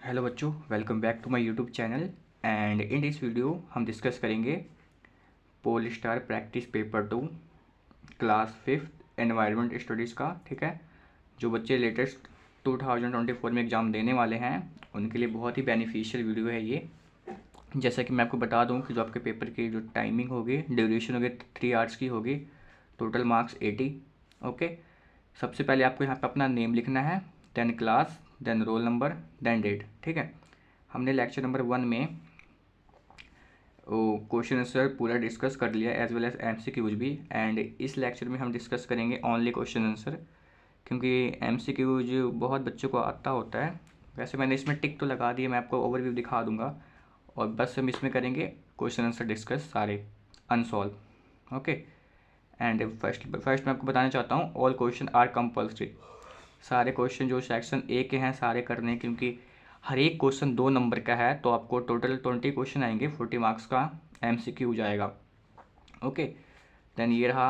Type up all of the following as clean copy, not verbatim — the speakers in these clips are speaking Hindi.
हेलो बच्चों, welcome back to my YouTube channel. And in this video हम डिस्कस करेंगे Polestar practice paper 2 class 5th environment studies का। ठीक है, जो बच्चे लेटेस्ट 2024 में एग्ज़ाम देने वाले हैं उनके लिए बहुत ही बेनिफिशियल वीडियो है ये। जैसा कि मैं आपको बता दूं कि जो आपके पेपर की जो टाइमिंग होगी, ड्यूरेशन होगी 3 आवर्स की होगी, टोटल मार्क्स 80। ओके, सबसे पहले आपको यहाँ पे अपना नेम लिखना है, then class, then roll number, then date. ठीक है, हमने लेक्चर नंबर 1 में क्वेश्चन आंसर पूरा डिस्कस कर लिया एज वेल एज एमसीक्यूज भी। एंड इस लेक्चर में हम डिस्कस करेंगे ओनली क्वेश्चन आंसर, क्योंकि एमसीक्यूज बहुत बच्चों को आता होता है। वैसे मैंने इसमें टिक तो लगा दिया, मैं आपको ओवरव्यू दिखा दूंगा और बस हम इसमें करेंगे क्वेश्चन आंसर डिस्कस सारे अनसॉल्व। ओके, एंड फर्स्ट मैं आपको बताना चाहता हूँ ऑल क्वेश्चन आर कंपल्सरी। सारे क्वेश्चन जो सेक्शन ए के हैं सारे करने, क्योंकि हर एक क्वेश्चन 2 नंबर का है, तो आपको टोटल 20 क्वेश्चन आएंगे, 40 मार्क्स का एमसीक्यू जाएगा। ओके, देन ये रहा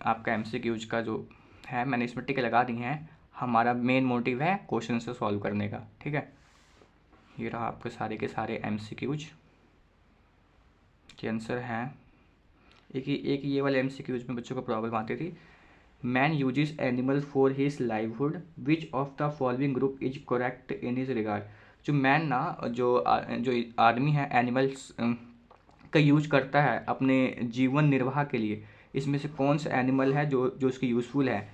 आपका एमसीक्यूज का जो है, मैंने इसमें टिक लगा दी हैं। हमारा मेन मोटिव है क्वेश्चन से सॉल्व करने का। ठीक है, ये रहा आपके सारे के सारे एमसीक्यूज के आंसर हैं। एक ये वाले एमसीक्यूज में बच्चों को प्रॉब्लम आती थी, man uses animal for his livelihood, which of the following group is correct in his regard. जो मैन ना, जो आदमी है एनिमल्स का यूज करता है अपने जीवन निर्वाह के लिए, इसमें से कौन सा एनिमल है जो जो उसकी यूज़फुल है।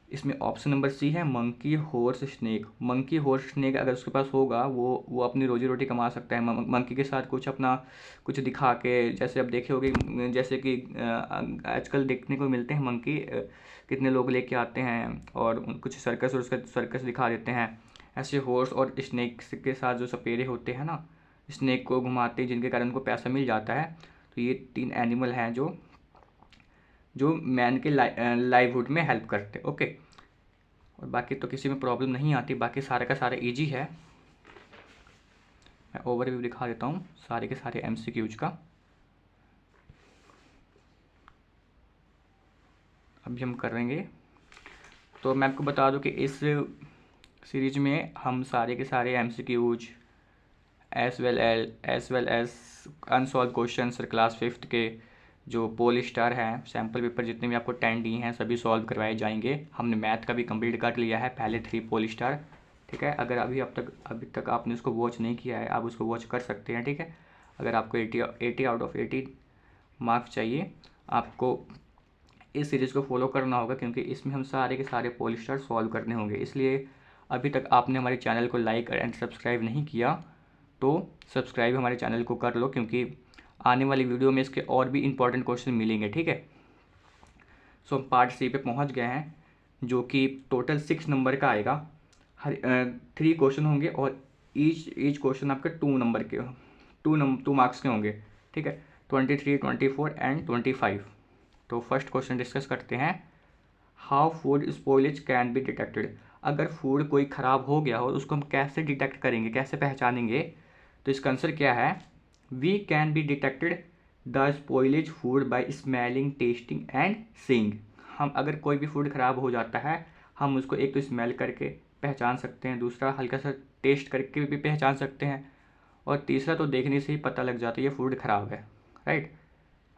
इसमें ऑप्शन नंबर सी है monkey, horse, snake. Monkey, horse, snake अगर उसके पास होगा वो अपनी रोजी रोटी कमा सकता है मंकी के साथ कुछ अपना कुछ दिखा के। जैसे अब देखे होगे, जैसे कि आजकल देखने को मिलते हैं मंकी, कितने लोग लेके आते हैं और कुछ सर्कस और उसका सर्कस दिखा देते हैं। ऐसे हॉर्स और स्नेक के साथ जो सपेरे होते हैं ना, स्नेक को घुमाते हैं, जिनके कारण उनको पैसा मिल जाता है। तो ये 3 एनिमल हैं जो जो मैन के लाइवहुड में हेल्प करते। ओके, और बाकी तो किसी में प्रॉब्लम नहीं आती, बाकी सारे का सारा इजी है। मैं ओवरव्यू दिखा देता हूँ सारे के सारे एमसीक्यूज का। अभी हम करेंगे, तो मैं आपको बता दूं कि इस सीरीज में हम सारे के सारे MCQs as well as unsolved question class 5th के जो पोल स्टार हैं, सैम्पल पेपर जितने भी आपको 10 डी हैं सभी सॉल्व करवाए जाएंगे। हमने मैथ का भी कंप्लीट कर लिया है, पहले 3 पोल स्टार। ठीक है, अगर अभी तक आपने उसको वॉच नहीं किया है, आप उसको वॉच कर सकते हैं। ठीक है, अगर आपको 80 आउट ऑफ 80 मार्क्स चाहिए, आपको इस सीरीज़ को फॉलो करना होगा, क्योंकि इसमें हम सारे के सारे पोल स्टार सॉल्व करने होंगे। इसलिए अभी तक आपने हमारे चैनल को लाइक एंड सब्सक्राइब नहीं किया तो सब्सक्राइब हमारे चैनल को कर लो, क्योंकि आने वाली वीडियो में इसके और भी इंपॉर्टेंट क्वेश्चन मिलेंगे। ठीक है, सो हम पार्ट सी पे पहुंच गए हैं, जो कि टोटल 6 नंबर का आएगा। हर 3 क्वेश्चन होंगे और ईच क्वेश्चन आपके 2 नंबर के 2 मार्क्स के होंगे। ठीक है, 23, 24 एंड 25। तो फर्स्ट क्वेश्चन डिस्कस करते हैं, how food spoilage can be detected. अगर फूड कोई ख़राब हो गया हो तो उसको हम कैसे डिटेक्ट करेंगे, कैसे पहचानेंगे। तो इसका आंसर क्या है, we can be detected the spoilage food by smelling, tasting and seeing. हम अगर कोई भी फूड ख़राब हो जाता है, हम उसको एक तो स्मेल करके पहचान सकते हैं, दूसरा हल्का सा टेस्ट करके भी पहचान सकते हैं, और तीसरा तो देखने से ही पता लग जाता है ये फूड ख़राब है। राइट,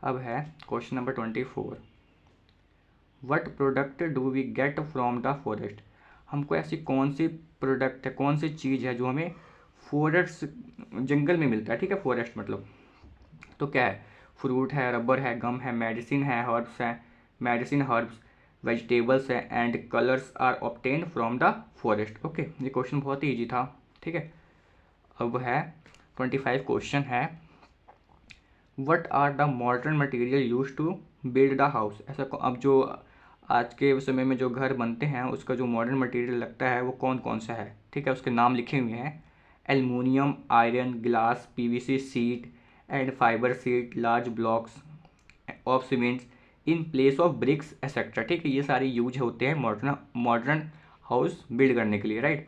अब है question number 24, what product do we get from the forest. हमको ऐसी कौन सी प्रोडक्ट है, कौन सी चीज़ है जो हमें फॉरेस्ट जंगल में मिलता है। ठीक है, फॉरेस्ट मतलब तो क्या है, फ्रूट है, रबर है, गम है, मेडिसिन है, हर्ब्स है, मेडिसिन हर्ब्स, वेजिटेबल्स है, and colours are obtain from the forest. Okay, ये क्वेश्चन बहुत ही ईजी था। ठीक है, अब है 25 क्वेश्चन है, what are the modern material use to build the house. ऐसा अब जो आज के समय में जो घर बनते हैं उसका जो मॉडर्न मटेरियल लगता है वो कौन कौन सा है। ठीक है, उसके नाम लिखे हुए हैं, aluminium, iron, glass, PVC sheet and fibre sheet, large blocks of cements in place of BRICS etcetera. ठीक है, ये सारे यूज होते हैं मॉडर्न हाउस बिल्ड करने के लिए। राइट,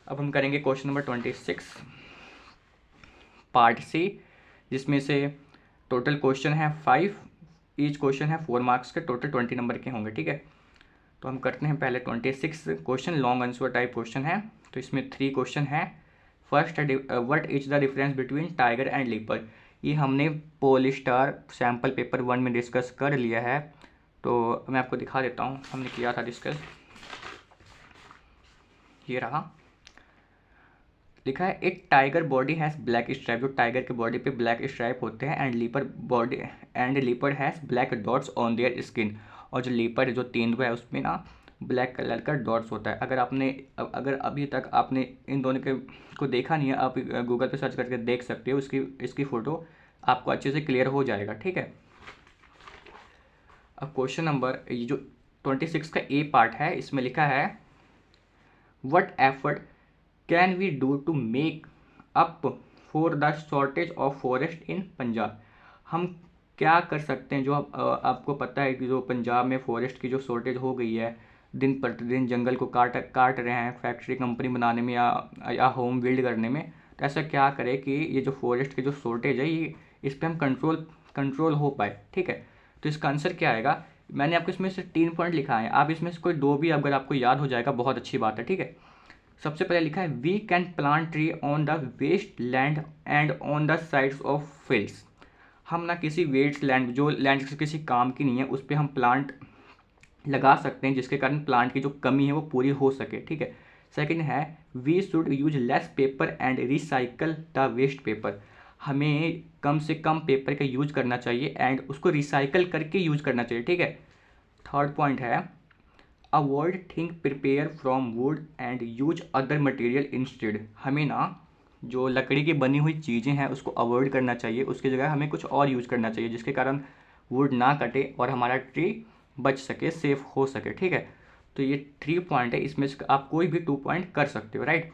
अब हम करेंगे क्वेश्चन नंबर 26 पार्ट सी, जिसमें से टोटल क्वेश्चन है 5, ईच क्वेश्चन है 4 मार्क्स के, टोटल 20 नंबर के होंगे। ठीक है, तो हम करते हैं पहले 26 question, long answer type question है। तो इसमें 3 क्वेश्चन है, first, what is the difference between tiger and leaper. ये हमने पॉलिस्टार सैम्पल पेपर 1 में डिस्कस कर लिया है, तो मैं आपको दिखा देता हूँ हमने किया था डिस्कस। ये रहा, लिखा है एक tiger body has black stripe, जो टाइगर के बॉडी पे ब्लैक स्ट्राइप होते हैं, and leaper has black dots on their skin. और जो लीपर जो तेंदुआ है उसमें ना ब्लैक कलर का डॉट्स होता है। अगर अभी तक आपने इन दोनों को देखा नहीं है, आप गूगल पे सर्च करके देख सकते हो, इसकी फ़ोटो आपको अच्छे से क्लियर हो जाएगा, ठीक है। अब क्वेश्चन नंबर ये जो 26 का ए पार्ट है, इसमें लिखा है what effort can we do to make up for the shortage of forest in Punjab. हम क्या कर सकते हैं, जो आपको पता है कि जो पंजाब में फॉरेस्ट की जो शॉर्टेज हो गई है, दिन प्रतिदिन जंगल को काट रहे हैं फैक्ट्री कंपनी बनाने में या होम बिल्ड करने में। तो ऐसा क्या करें कि ये जो फॉरेस्ट की जो शॉर्टेज है ये इस पर हम कंट्रोल हो पाए, ठीक है। तो इसका आंसर क्या आएगा, मैंने आपको इसमें से 3 पॉइंट लिखा है, आप इसमें से कोई 2 भी अगर आपको याद हो जाएगा बहुत अच्छी बात है, ठीक है। सबसे पहले लिखा है we can plant tree on the waste land and on the sides of fields. हम ना किसी वेस्ट लैंड, जो लैंड किसी काम की नहीं है, उस पर हम प्लांट लगा सकते हैं, जिसके कारण प्लांट की जो कमी है वो पूरी हो सके, ठीक है। सेकंड है we should use less paper and recycle the waste paper. हमें कम से कम पेपर का यूज करना चाहिए एंड उसको रिसाइकल करके यूज करना चाहिए, ठीक है। थर्ड पॉइंट है avoid think prepare from would and use other material instead. हमें ना जो लकड़ी की बनी हुई चीज़ें हैं उसको अवॉइड करना चाहिए, उसकी जगह हमें कुछ और यूज़ करना चाहिए, जिसके कारण वुड ना कटे और हमारा ट्री बच सके, सेफ हो सके, ठीक है। तो ये 3 पॉइंट है, इसमें से आप कोई भी 2 पॉइंट कर सकते हो, राइट।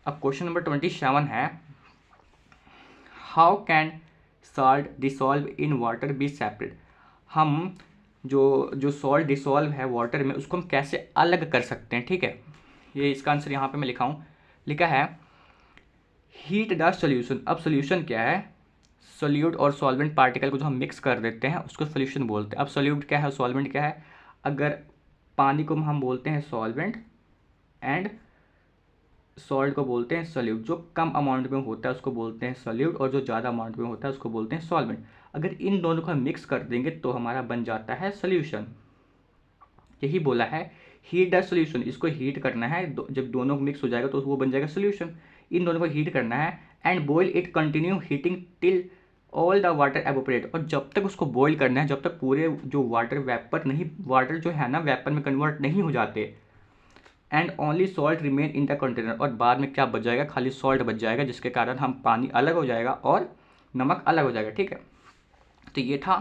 अब क्वेश्चन नंबर 27 है how can salt dissolve in water B separate. हम जो सॉल्ट डिसॉल्व है वाटर में उसको हम कैसे अलग कर सकते हैं, ठीक है। ये इसका आंसर यहाँ पे मैं लिखा हूँ, लिखा है हीट द सोल्यूशन। अब सोल्यूशन क्या है, सोल्यूट और सॉल्वेंट पार्टिकल को जो हम मिक्स कर देते हैं उसको सोल्यूशन बोलते हैं। अब सोल्यूट क्या है, सॉल्वेंट क्या है, अगर पानी को हम बोलते हैं सॉल्वेंट एंड सॉल्ट को बोलते हैं सोल्यूट। जो कम अमाउंट में होता है उसको बोलते हैं सोल्यूट और जो ज़्यादा अमाउंट में होता है उसको बोलते हैं सॉल्वेंट। अगर इन दोनों को हम मिक्स कर देंगे तो हमारा बन जाता है सोल्यूशन। यही बोला है हीट द सोल्यूशन, इसको हीट करना है, जब दोनों मिक्स हो जाएगा तो वो बन जाएगा सोल्यूशन। इन दोनों को हीट करना है and boil it continue heating till all the water evaporate. और जब तक उसको बॉयल करना है, जब तक पूरे जो वाटर जो है ना वेपर में कन्वर्ट नहीं हो जाते, and only salt remain in the container. और बाद में क्या बच जाएगा, खाली सॉल्ट बच जाएगा, जिसके कारण हम पानी अलग हो जाएगा और नमक अलग हो जाएगा, ठीक है। तो ये था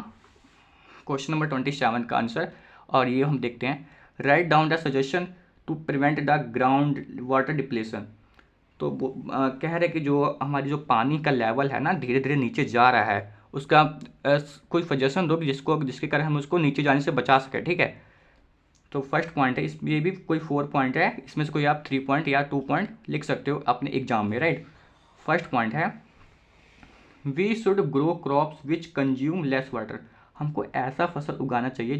क्वेश्चन नंबर 27 का आंसर। और ये हम देखते हैं write down the suggestion to prevent the ground water depletion. तो कह रहे कि जो हमारी जो पानी का लेवल है ना धीरे धीरे नीचे जा रहा है, उसका कोई सजेशन दो जिसके कारण हम उसको नीचे जाने से बचा सकें, ठीक है। तो फर्स्ट पॉइंट है, इस ये भी कोई 4 पॉइंट है, इसमें से कोई आप 3 पॉइंट या 2 पॉइंट लिख सकते हो अपने एग्जाम में, राइट। फर्स्ट पॉइंट है we should grow crops which consume less water. हमको ऐसा फसल उगाना चाहिए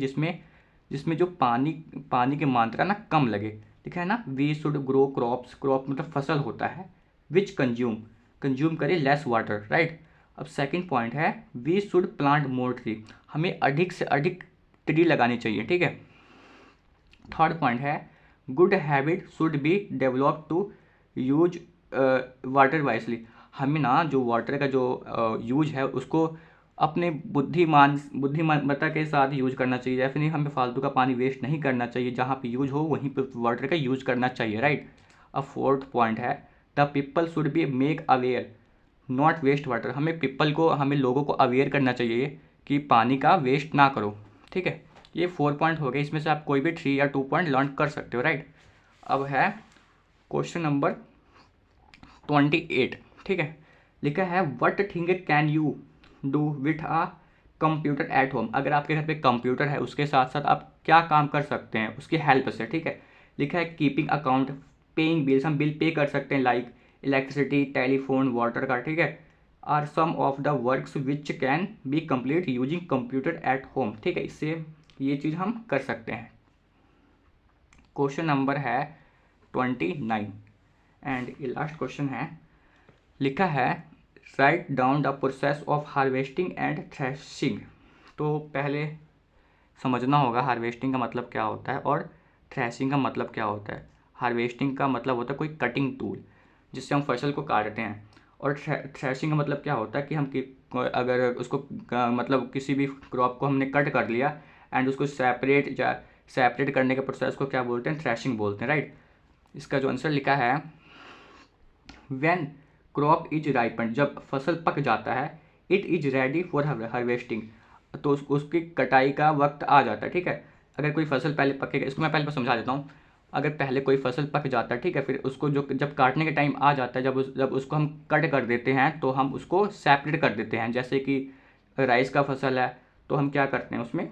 जिसमें जो पानी की मात्रा ना कम लगे। ठीक है ना, we should grow crops, crop मतलब फसल होता है, विच कंज्यूम करे लेस वाटर, राइट। अब सेकंड पॉइंट है we should plant more tree. हमें अधिक से अधिक ट्री लगानी चाहिए, ठीक है। थर्ड पॉइंट है good habit should be develop to use water wisely. हमें ना जो वाटर का जो यूज है उसको अपने बुद्धिमानता के साथ यूज करना चाहिए, या फिर नहीं हमें फालतू का पानी वेस्ट नहीं करना चाहिए, जहाँ पे यूज हो वहीं पे वाटर का यूज करना चाहिए, राइट। अब फोर्थ पॉइंट है the people should be make aware not waste water. हमें लोगों को अवेयर करना चाहिए कि पानी का वेस्ट ना करो, ठीक है। ये 4 पॉइंट हो गए, इसमें से आप कोई भी 3 या 2 पॉइंट लर्न कर सकते हो, राइट। अब है क्वेश्चन नंबर 28, ठीक है। लिखा है what thing can you do with a computer at home. अगर आपके घर पे कंप्यूटर है उसके साथ साथ आप क्या काम कर सकते हैं उसकी हेल्प से, ठीक है। लिखा है कीपिंग अकाउंट, पेइंग बिल्स, हम बिल पे कर सकते हैं लाइक इलेक्ट्रिसिटी, टेलीफोन, वाटर का, ठीक है। Are some of the works which can be complete using computer at home, ठीक है। इससे ये चीज़ हम कर सकते हैं। क्वेश्चन नंबर है 29 एंड ये लास्ट क्वेश्चन है लिखा है right down the process of harvesting and threshing. तो पहले समझना होगा हार्वेस्टिंग का मतलब क्या होता है और थ्रेशिंग का मतलब क्या होता है। हार्वेस्टिंग का मतलब होता है कोई कटिंग टूल जिससे हम फसल को काटते हैं, और थ्रेशिंग का मतलब क्या होता है कि हम अगर उसको मतलब किसी भी क्रॉप को हमने कट कर लिया एंड उसको सेपरेट करने के प्रोसेस को क्या बोलते हैं, थ्रेशिंग बोलते हैं, राइट। इसका जो आंसर लिखा है व्हेन क्रॉप इज राइपन, जब फसल पक जाता है, it is ready for harvesting, तो उसकी कटाई का वक्त आ जाता है, ठीक है। अगर कोई फसल पहले पकेगा, इसको मैं पहले समझा देता हूँ। अगर पहले कोई फसल पक जाता है, ठीक है, फिर उसको जो जब काटने का टाइम आ जाता है, जब उसको हम कट कर देते हैं तो हम उसको सेपरेट कर देते हैं। जैसे कि राइस का फसल है तो हम क्या करते हैं उसमें,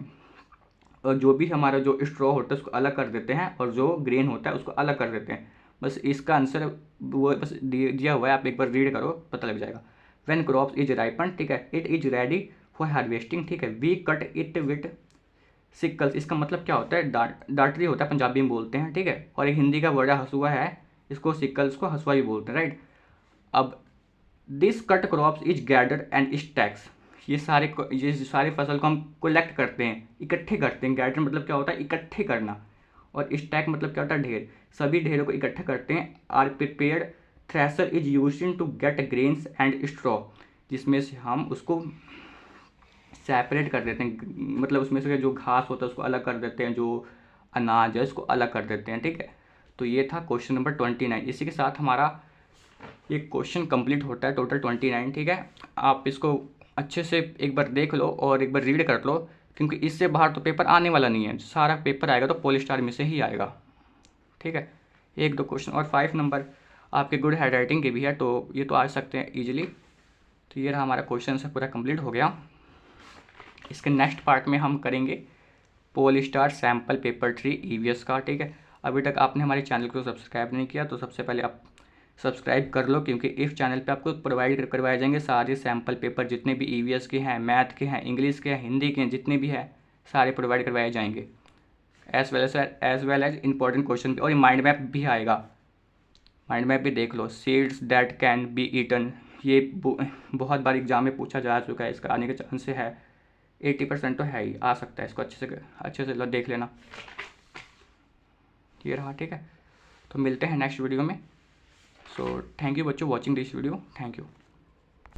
और जो भी हमारा जो स्ट्रॉ होता है उसको अलग कर देते हैं और जो ग्रेन होता है उसको अलग कर देते हैं। बस इसका आंसर वो बस दिया हुआ है, आप एक बार रीड करो पता लग जाएगा। व्हेन क्रॉप्स इज राइपन, ठीक है, it is ready for harvesting, ठीक है, we cut it with sickles. इसका मतलब क्या होता है, डांटरी होता है, पंजाबी में बोलते हैं, ठीक है। और एक हिंदी का वर्ड है हसुआ है, इसको सिकल्स को हसुआ भी बोलते हैं, राइट। अब this cut crops is gathered and stacks, ये सारे फसल को हम कलेक्ट करते हैं, इकट्ठे करते हैं। गैदर मतलब क्या होता है, इकट्ठे करना, और स्टैक मतलब क्या होता है, ढेर। सभी ढेरों को इकट्ठा करते हैं। Are prepared thresher is used to get grains and straw, जिसमें से हम उसको सेपरेट कर देते हैं, मतलब उसमें से जो घास होता है उसको अलग कर देते हैं, जो अनाज है उसको अलग कर देते हैं, ठीक है। तो ये था क्वेश्चन नंबर 29। इसी के साथ हमारा ये क्वेश्चन कंप्लीट होता है, टोटल 29, ठीक है। आप इसको अच्छे से एक बार देख लो और एक बार रीड कर लो, क्योंकि इससे बाहर तो पेपर आने वाला नहीं है। सारा पेपर आएगा तो पॉलिस्टार में से ही आएगा, ठीक है। एक दो क्वेश्चन और 5 नंबर आपके गुड हैंड राइटिंग के भी है, तो ये तो आ सकते हैं ईजिली। तो ये रहा हमारा क्वेश्चन से पूरा कंप्लीट हो गया। इसके नेक्स्ट पार्ट में हम करेंगे पॉलिस्टार सैम्पल पेपर 3 ईवीएस का, ठीक है। अभी तक आपने हमारे चैनल को सब्सक्राइब नहीं किया तो सबसे पहले आप सब्सक्राइब कर लो, क्योंकि इस चैनल पे आपको प्रोवाइड करवाए जाएंगे सारे सैम्पल पेपर, जितने भी ईवीएस के हैं, मैथ के हैं, इंग्लिश के हैं, हिंदी के हैं, जितने भी हैं सारे प्रोवाइड करवाए जाएंगे। As well as important question भी, और माइंड मैप भी आएगा। माइंड मैप भी देख लो। Seeds that can be eaten, ये बहुत बार एग्जाम में पूछा जा चुका है, इसका आने के चांस है। 80% तो है ही, आ सकता है, इसको अच्छे से देख लेना। ये रहा, ठीक है। तो मिलते हैं नेक्स्ट वीडियो में। सो थैंक यू बच्चों watching this video, thank you.